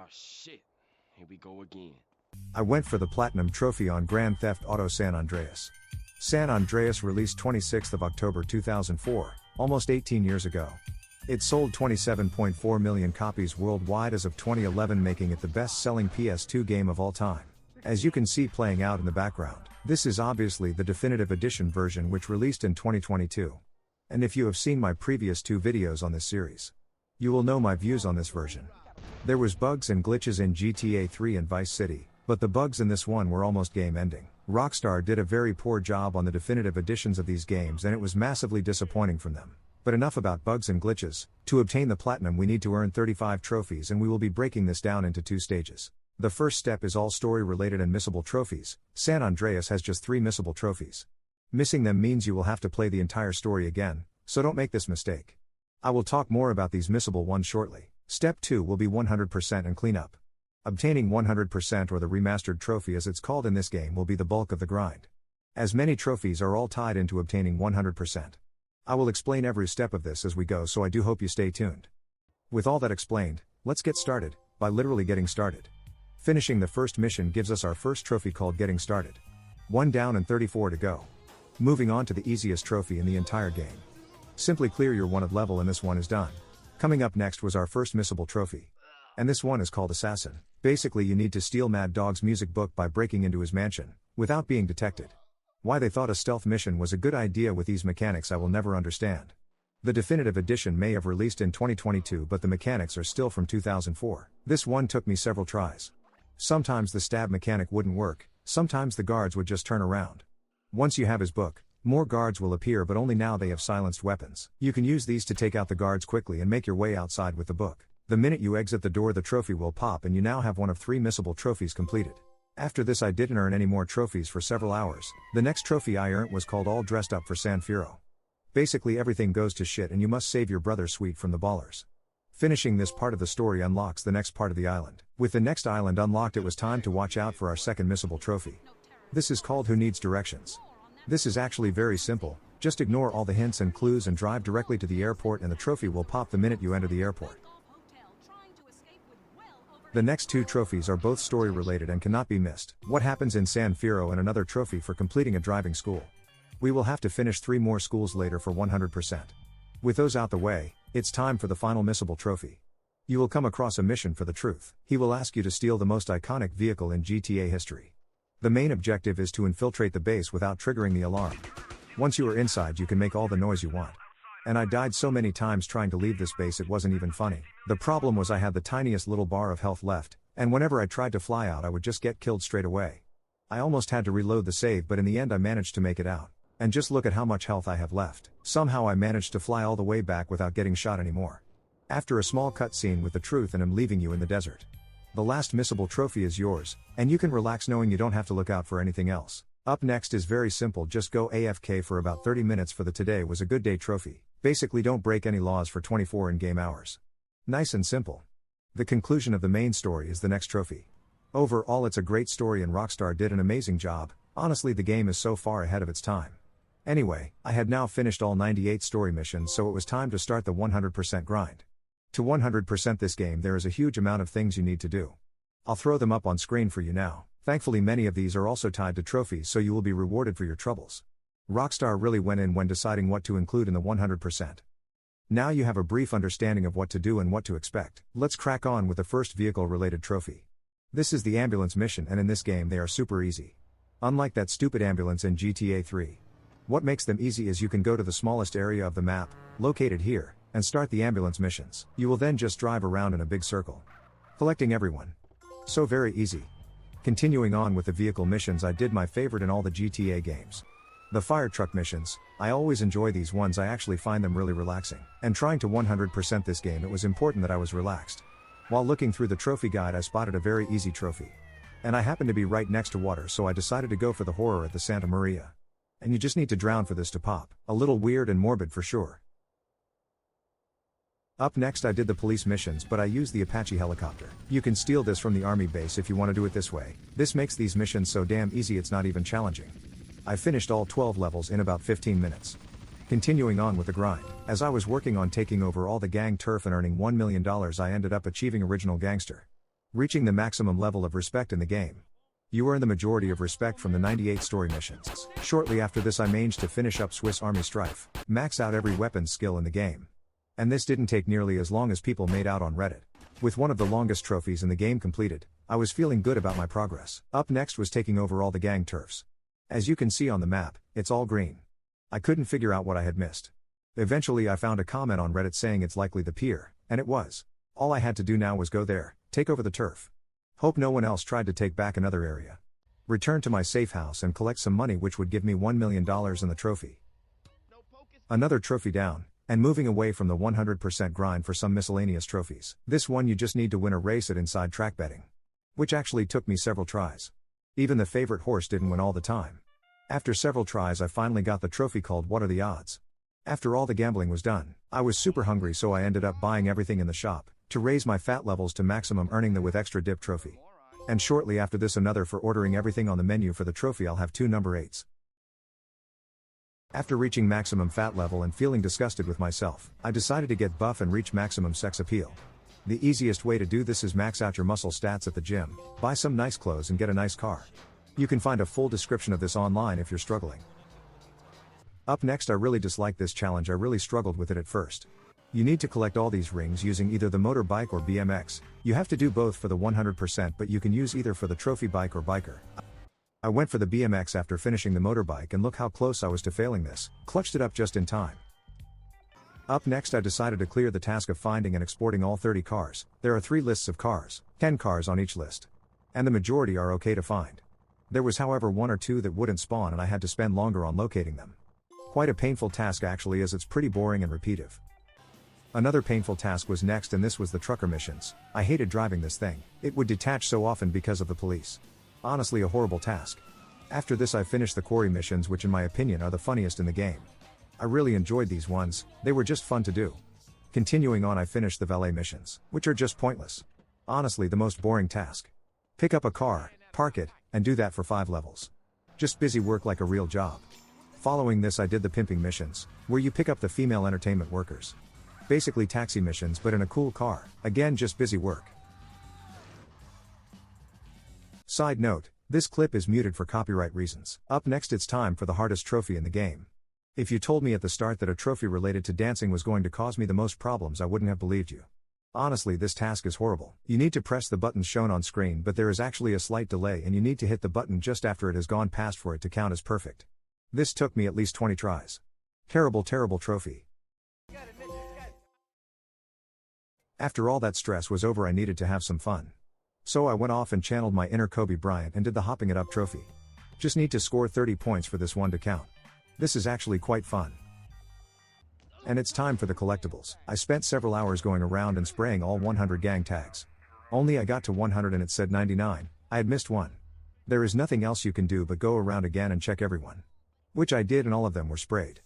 shit. Here we go again. I went for the Platinum Trophy on Grand Theft Auto San Andreas. San Andreas released 26th of October 2004, almost 18 years ago. It sold 27.4 million copies worldwide as of 2011, making it the best-selling PS2 game of all time. As you can see playing out in the background, this is obviously the definitive edition version which released in 2022. And if you have seen my previous two videos on this series, you will know my views on this version. There was bugs and glitches in GTA 3 and Vice City, but the bugs in this one were almost game-ending. Rockstar did a very poor job on the definitive editions of these games and it was massively disappointing from them. But enough about bugs and glitches. To obtain the Platinum we need to earn 35 trophies, and we will be breaking this down into two stages. The first step is all story-related and missable trophies. San Andreas has just 3 missable trophies. Missing them means you will have to play the entire story again, so don't make this mistake. I will talk more about these missable ones shortly. Step 2 will be 100% and cleanup. Obtaining 100% or the remastered trophy as it's called in this game will be the bulk of the grind. As many trophies are all tied into obtaining 100%. I will explain every step of this as we go, so I do hope you stay tuned. With all that explained, let's get started, by literally getting started. Finishing the first mission gives us our first trophy called Getting Started. 1 down and 34 to go. Moving on to the easiest trophy in the entire game. Simply clear your wanted level and this one is done. Coming up next was our first missable trophy. And this one is called Assassin. Basically you need to steal Mad Dog's music book by breaking into his mansion, without being detected. Why they thought a stealth mission was a good idea with these mechanics I will never understand. The definitive edition may have released in 2022, but the mechanics are still from 2004. This one took me several tries. Sometimes the stab mechanic wouldn't work, sometimes the guards would just turn around. Once you have his book, more guards will appear, but only now they have silenced weapons. You can use these to take out the guards quickly and make your way outside with the book. The minute you exit the door the trophy will pop and you now have one of 3 missable trophies completed. After this I didn't earn any more trophies for several hours. The next trophy I earned was called All Dressed Up for San Fierro. Basically everything goes to shit and you must save your brother's suite from the ballers. Finishing this part of the story unlocks the next part of the island. With the next island unlocked it was time to watch out for our second missable trophy. This is called Who Needs Directions. This is actually very simple, just ignore all the hints and clues and drive directly to the airport and the trophy will pop the minute you enter the airport. The next 2 trophies are both story related and cannot be missed. What happens in San Fierro and another trophy for completing a driving school. We will have to finish 3 more schools later for 100%. With those out the way, it's time for the final missable trophy. You will come across a mission for the truth. He will ask you to steal the most iconic vehicle in GTA history. The main objective is to infiltrate the base without triggering the alarm. Once you are inside you can make all the noise you want. And I died so many times trying to leave this base it wasn't even funny. The problem was I had the tiniest little bar of health left, and whenever I tried to fly out I would just get killed straight away. I almost had to reload the save, but in the end I managed to make it out. And just look at how much health I have left. Somehow I managed to fly all the way back without getting shot anymore. After a small cutscene with the truth and I'm leaving you in the desert. The last missable trophy is yours, and you can relax knowing you don't have to look out for anything else. Up next is very simple, just go AFK for about 30 minutes for the Today Was a Good Day trophy. Basically don't break any laws for 24 in-game hours. Nice and simple. The conclusion of the main story is the next trophy. Overall it's a great story and Rockstar did an amazing job. Honestly the game is so far ahead of its time. Anyway, I had now finished all 98 story missions, so it was time to start the 100% grind. To 100% this game there is a huge amount of things you need to do. I'll throw them up on screen for you now. Thankfully many of these are also tied to trophies, so you will be rewarded for your troubles. Rockstar really went in when deciding what to include in the 100%. Now you have a brief understanding of what to do and what to expect. Let's crack on with the first vehicle related trophy. This is the ambulance mission, and in this game they are super easy. Unlike that stupid ambulance in GTA 3. What makes them easy is you can go to the smallest area of the map, located here, and start the ambulance missions. You will then just drive around in a big circle, collecting everyone. So very easy. Continuing on with the vehicle missions, I did my favorite in all the GTA games. The fire truck missions. I always enjoy these ones, I actually find them really relaxing. And trying to 100% this game it was important that I was relaxed. While looking through the trophy guide I spotted a very easy trophy. And I happened to be right next to water, so I decided to go for the horror at the Santa Maria. And you just need to drown for this to pop. A little weird and morbid for sure. Up next I did the police missions, but I used the Apache helicopter. You can steal this from the army base if you want to do it this way. This makes these missions so damn easy it's not even challenging. I finished all 12 levels in about 15 minutes. Continuing on with the grind. As I was working on taking over all the gang turf and earning $1 million, I ended up achieving Original Gangster. Reaching the maximum level of respect in the game. You earn the majority of respect from the 98 story missions. Shortly after this I managed to finish up Swiss Army Strife, max out every weapons skill in the game. And this didn't take nearly as long as people made out on Reddit. With one of the longest trophies in the game completed, I was feeling good about my progress. Up next was taking over all the gang turfs. As you can see on the map, it's all green. I couldn't figure out what I had missed. Eventually I found a comment on Reddit saying it's likely the pier, and it was. All I had to do now was go there, take over the turf. Hope no one else tried to take back another area. Return to my safe house and collect some money which would give me $1 million in the trophy. Another trophy down, and moving away from the 100% grind for some miscellaneous trophies. This one you just need to win a race at inside track betting. Which actually took me several tries. Even the favorite horse didn't win all the time. After several tries I finally got the trophy called What Are the Odds? After all the gambling was done, I was super hungry so I ended up buying everything in the shop, to raise my fat levels to maximum, earning the with extra dip trophy. And shortly after this another for ordering everything on the menu for the trophy. I'll have 2 number 8s. After reaching maximum fat level and feeling disgusted with myself, I decided to get buff and reach maximum sex appeal. The easiest way to do this is max out your muscle stats at the gym, buy some nice clothes and get a nice car. You can find a full description of this online if you're struggling. Up next, I really disliked this challenge. I really struggled with it at first. You need to collect all these rings using either the motorbike or BMX. You have to do both for the 100%, but you can use either for the trophy bike or biker. I went for the BMX after finishing the motorbike, and look how close I was to failing this. Clutched it up just in time. Up next I decided to clear the task of finding and exporting all 30 cars. There are 3 lists of cars, 10 cars on each list. And the majority are okay to find. There was however 1 or 2 that wouldn't spawn and I had to spend longer on locating them. Quite a painful task actually, as it's pretty boring and repetitive. Another painful task was next, and this was the trucker missions. I hated driving this thing. It would detach so often because of the police. Honestly a horrible task. After this I finished the quarry missions, which in my opinion are the funniest in the game. I really enjoyed these ones, they were just fun to do. Continuing on I finished the valet missions, which are just pointless. Honestly the most boring task. Pick up a car, park it, and do that for 5 levels. Just busy work like a real job. Following this I did the pimping missions, where you pick up the female entertainment workers. Basically taxi missions but in a cool car, again just busy work. Side note, this clip is muted for copyright reasons. Up next it's time for the hardest trophy in the game. If you told me at the start that a trophy related to dancing was going to cause me the most problems I wouldn't have believed you. Honestly this task is horrible. You need to press the buttons shown on screen, but there is actually a slight delay and you need to hit the button just after it has gone past for it to count as perfect. This took me at least 20 tries. Terrible trophy. After all that stress was over I needed to have some fun. So I went off and channeled my inner Kobe Bryant and did the hopping it up trophy. Just need to score 30 points for this one to count. This is actually quite fun. And it's time for the collectibles. I spent several hours going around and spraying all 100 gang tags. Only I got to 100 and it said 99, I had missed one. There is nothing else you can do but go around again and check everyone. Which I did and all of them were sprayed.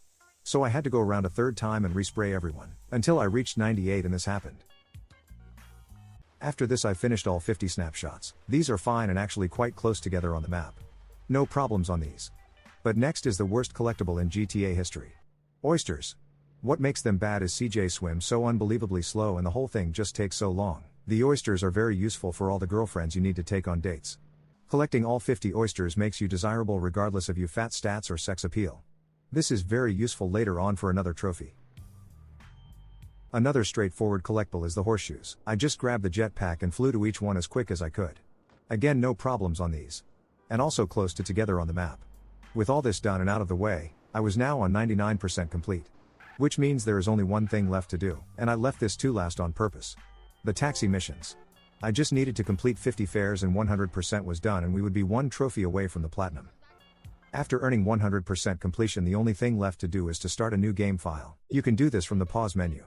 So I had to go around a 3rd time and respray everyone, until I reached 98 and this happened. After this I finished all 50 snapshots. These are fine and actually quite close together on the map. No problems on these. But next is the worst collectible in GTA history. Oysters. What makes them bad is CJ swims so unbelievably slow and the whole thing just takes so long. The oysters are very useful for all the girlfriends you need to take on dates. Collecting all 50 oysters makes you desirable regardless of your fat stats or sex appeal. This is very useful later on for another trophy. Another straightforward collectible is the horseshoes. I just grabbed the jetpack and flew to each one as quick as I could. Again no problems on these. And also close to together on the map. With all this done and out of the way, I was now on 99% complete. Which means there is only one thing left to do, and I left this to last on purpose. The taxi missions. I just needed to complete 50 fares and 100% was done and we would be 1 trophy away from the platinum. After earning 100% completion the only thing left to do is to start a new game file. You can do this from the pause menu.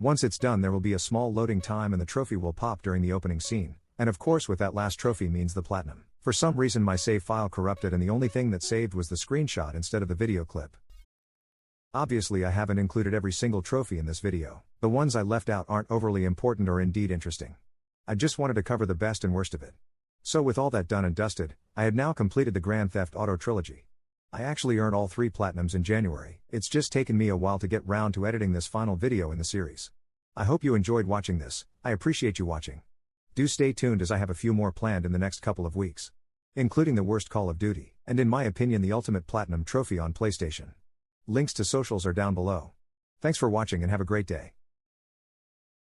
Once it's done there will be a small loading time and the trophy will pop during the opening scene, and of course with that last trophy means the platinum. For some reason my save file corrupted and the only thing that saved was the screenshot instead of the video clip. Obviously I haven't included every single trophy in this video. The ones I left out aren't overly important or indeed interesting. I just wanted to cover the best and worst of it. So with all that done and dusted, I had now completed the Grand Theft Auto trilogy. I actually earned all 3 platinums in January. It's just taken me a while to get round to editing this final video in the series. I hope you enjoyed watching this. I appreciate you watching. Do stay tuned as I have a few more planned in the next couple of weeks. Including the worst Call of Duty, and in my opinion the ultimate platinum trophy on PlayStation. Links to socials are down below. Thanks for watching and have a great day.